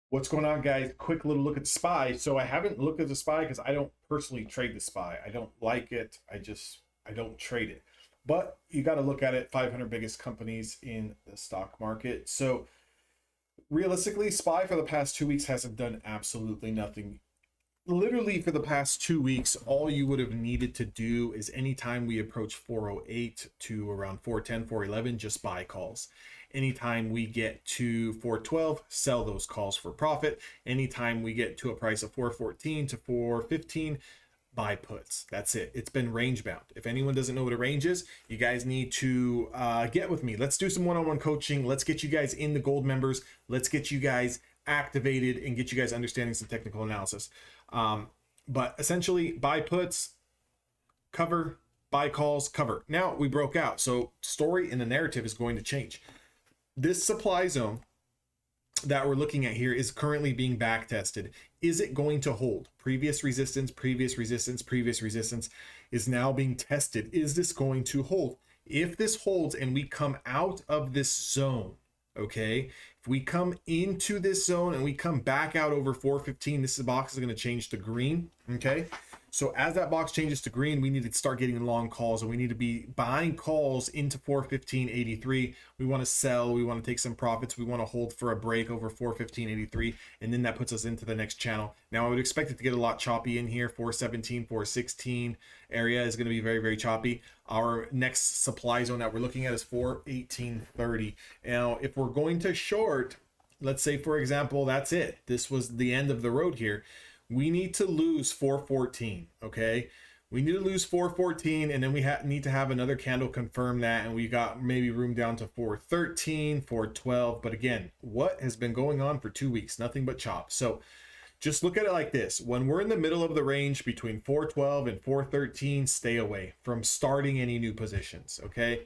What's going on, guys? Quick little look at the SPY. So I haven't looked at the SPY because I don't personally trade the SPY. I don't like it. I don't trade it. But you got to look at it, 500 biggest companies in the stock market. So realistically, SPY for the past 2 weeks hasn't done absolutely nothing. Literally for the past 2 weeks, all you would have needed to do is anytime we approach 408 to around 410, 411, just buy calls. Anytime we get to 412, sell those calls for profit. Anytime we get to a price of 414 to 415, buy puts. That's it. It's been range bound. If anyone doesn't know what a range is, you guys need to get with me. Let's do some one-on-one coaching. Let's get you guys in the gold members. Let's get you guys activated and get you guys understanding some technical analysis. But essentially, buy puts, cover, buy calls, cover. Now we broke out. So story and the narrative is going to change. This supply zone that we're looking at here is currently being back tested. Is it going to hold? Previous resistance, previous resistance, previous resistance is now being tested. Is this going to hold? If this holds and we come out of this zone, okay, if we come into this zone and we come back out over 415, this box is going to change to green, okay? So as that box changes to green, we need to start getting long calls, and we need to be buying calls into 415.83. We want to sell, we want to take some profits, we want to hold for a break over 415.83, and then that puts us into the next channel. Now I would expect it to get a lot choppy in here. 417, 416 area is going to be very, very choppy. Our next supply zone that we're looking at is 418.30. Now if we're going to short, let's say for example, that's it, this was the end of the road here, we need to lose 414, okay? We need to lose 414, and then we need to have another candle confirm that, and we got maybe room down to 413, 412. But again, what has been going on for 2 weeks? Nothing but chop. So just look at it like this. When we're in the middle of the range between 412 and 413, stay away from starting any new positions, okay?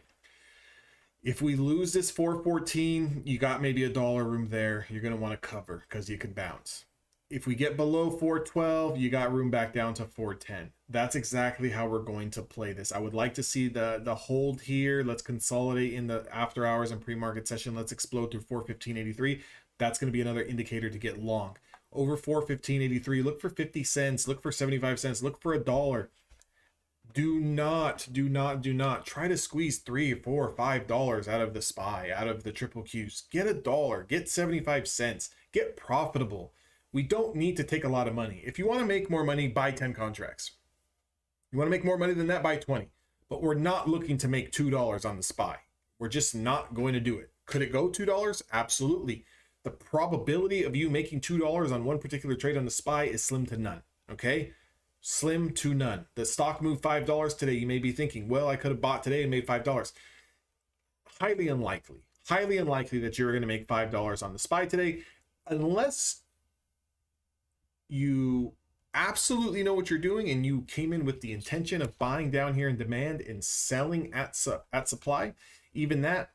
If we lose this 414, you got maybe $1 room there. You're going to want to cover because you can bounce. If we get below 412, you got room back down to 410. That's exactly how we're going to play this. I would like to see the hold here. Let's consolidate in the after hours and pre-market session. Let's explode through 415.83. That's going to be another indicator to get long. Over 415.83, look for 50 cents, look for 75 cents, look for $1. Do not try to squeeze $3, $4, $5 out of the SPY, out of the triple Qs. Get $1, get 75 cents, get profitable. We don't need to take a lot of money. If you want to make more money, buy 10 contracts. You want to make more money than that, buy 20. But we're not looking to make $2 on the SPY. We're just not going to do it. Could it go $2? Absolutely. The probability of you making $2 on one particular trade on the SPY is slim to none, okay? Slim to none. The stock moved $5 today. You may be thinking, well, I could have bought today and made $5. Highly unlikely. Highly unlikely that you're going to make $5 on the SPY today, unless you absolutely know what you're doing and you came in with the intention of buying down here in demand and selling at supply. Even that,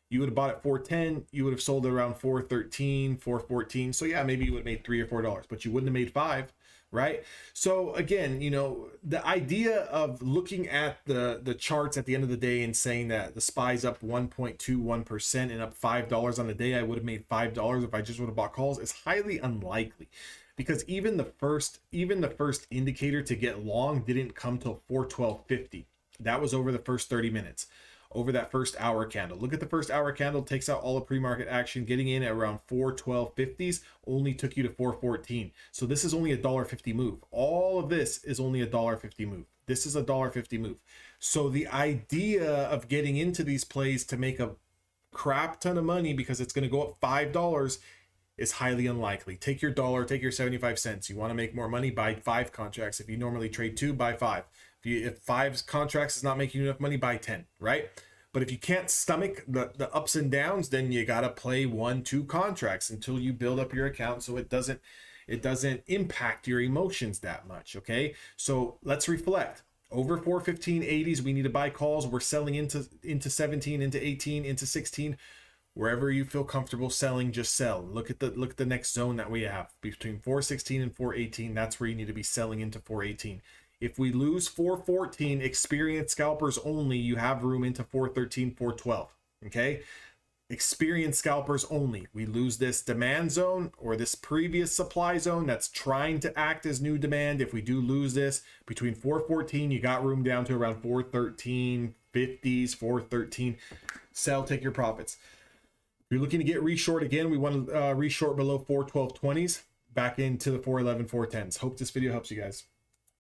you would have bought at 410, you would have sold it around 413, 414. So yeah, maybe you would have made $3 or $4, but you wouldn't have made $5, right? So again, you know, the idea of looking at the charts at the end of the day and saying that the SPY's up 1.21% and up $5 on the day, I would have made $5 if I just would have bought calls, is highly unlikely. Because even the first indicator to get long didn't come till 412.50. That was over the first 30 minutes, over that first hour candle. Look at the first hour candle, takes out all the pre-market action. Getting in at around 412.50s only took you to 414. So this is only a $1.50 move. All of this is only a $1.50 move. This is a $1.50 move. So the idea of getting into these plays to make a crap ton of money because it's going to go up $5 is highly unlikely. Take your $1, take your 75 cents. You want to make more money, buy 5 contracts. If you normally trade 2, buy 5. If 5 contracts is not making you enough money, buy 10, right? But if you can't stomach the ups and downs, then you got to play 1, 2 contracts until you build up your account so it doesn't impact your emotions that much, okay? So let's reflect. Over 415.80s, we need to buy calls. We're selling into 17, into 18, into 16. Wherever you feel comfortable selling, just sell. Look at the next zone that we have between 416 and 418. That's where you need to be selling into 418. If we lose 414, experienced scalpers only, you have room into 413, 412. Okay, experienced scalpers only. We lose this demand zone or this previous supply zone that's trying to act as new demand. If we do lose this between 414, you got room down to around 413, 50s, 413. Sell, take your profits. If you're looking to get reshort again, we want to reshort below 412.20s back into the 411, 410s. Hope this video helps you guys.